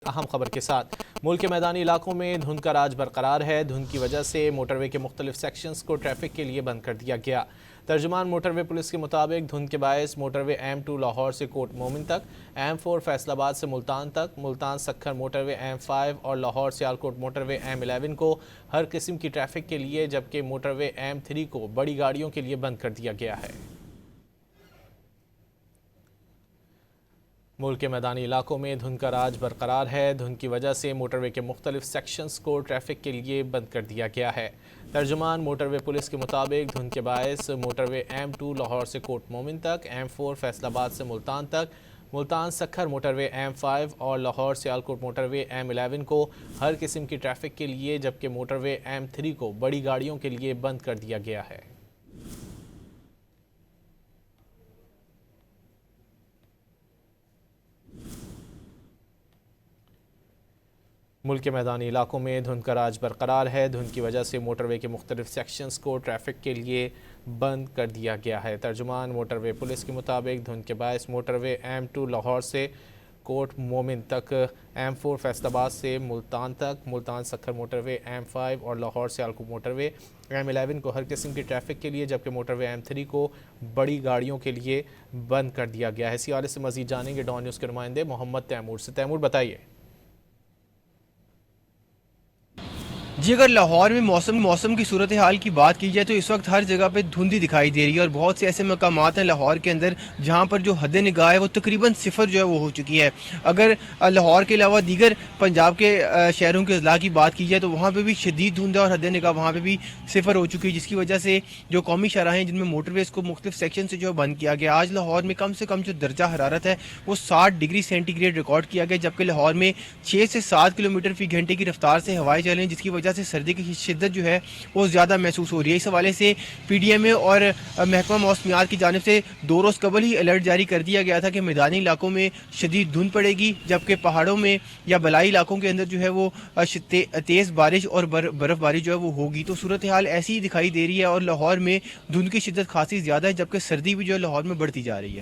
अहम खबर के साथ मुल्क के मैदानी इलाकों में धुंध का राज बरकरार है। धुंध की वजह से मोटरवे के मुख्तलिफ सेक्शंस को ट्रैफिक के लिए बंद कर दिया गया। तर्जुमान मोटरवे पुलिस के मुताबिक धुंध के बायस मोटरवे M2 लाहौर से कोट मोमिन तक, M4 फैसलाबाद से मुल्तान तक, मुल्तान सक्खर मोटरवे M5 और लाहौर सियालकोट मोटरवे M11 को हर किस्म की ट्रैफिक के लिए, जबकि मोटरवे M3 को बड़ी गाड़ियों के लिए बंद कर दिया गया है। मुल्क के मैदानी इलाकों में धुंध का राज बरकरार है। धुंध की वजह से मोटरवे के मुख्तलिफ सेक्शंस को ट्रैफिक के लिए बंद कर दिया गया है। तर्जुमान मोटरवे पुलिस के मुताबिक धुंध के बायस मोटरवे M2 लाहौर से कोट मोमिन तक, M4 फैसलाबाद से मुल्तान तक, मुल्तान सक्खर मोटरवे M5 और लाहौर सियालकोट मोटरवे M11 को हर किस्म की ट्रैफिक के लिए, जबकि मोटरवे M3 को बड़ी गाड़ियों के लिए बंद कर दिया गया है। मुल्क के मैदानी इलाकों में धुंध का राज बरकरार है। धुंध की वजह से मोटरवे के मुख्तलिफ सेक्शंस को ट्रैफिक के लिए बंद कर दिया गया है। तर्जुमान मोटरवे पुलिस के मुताबिक धुंध के बायस मोटरवे M2 लाहौर से कोट मोमिन तक, M4 फैसलाबाद से मुल्तान तक, मुल्तान सक्खर मोटरवे M5 और लाहौर सियालकोट मोटरवे M11 को हर किस्म की ट्रैफिक के लिए, जबकि मोटरवे M3 को बड़ी गाड़ियों के लिए बंद कर दिया गया है। इसी हवाले से मज़ीद जानेंगे डॉन न्यूज़ के नुमाइंदे मोहम्मद तैमूर से। तैमूर, बताइए। जी, अगर लाहौर में मौसम की सूरत हाल की बात की जाए तो इस वक्त हर जगह पे धुंधी दिखाई दे रही है और बहुत से ऐसे मकामात हैं लाहौर के अंदर जहां पर जो हद निगाह है वो तकरीबन सिफर जो है वो हो चुकी है। अगर लाहौर के अलावा दीगर पंजाब के शहरों के अजला की बात की जाए तो वहाँ पे भी शदीद धुंध है और हद निगाह वहाँ पे भी सिफर हो चुकी है, जिसकी वजह से जो कौमी शहराह हैं जिनमें मोटरवेज को मुख्तलिफ सेक्शन से जो है बंद किया गया। आज लाहौर में कम से कम जो दर्जा हरारत है वो 60 डिग्री सेंटीग्रेड रिकॉर्ड किया गया, जबकि लाहौर में 6 से 7 किलोमीटर फी घंटे की रफ्तार से हवाएं चल रही हैं, जिसकी वजह से सर्दी की शिद्दत जो है वो ज़्यादा महसूस हो रही है। इस हवाले से PDMA और महकमा मौसमियात की जानिब से 2 रोज़ कबल ही अलर्ट जारी कर दिया गया था कि मैदानी इलाकों में शदीद धुंध पड़ेगी, जबकि पहाड़ों में या बलाई इलाकों के अंदर जो है वो तेज़ बारिश और बर्फ़बारी जो है वो होगी। तो सूरत हाल ऐसी ही दिखाई दे रही है और लाहौर में धुंध की शिद्दत खासी ज़्यादा है, जबकि सर्दी भी जो है लाहौर में बढ़ती जा रही है।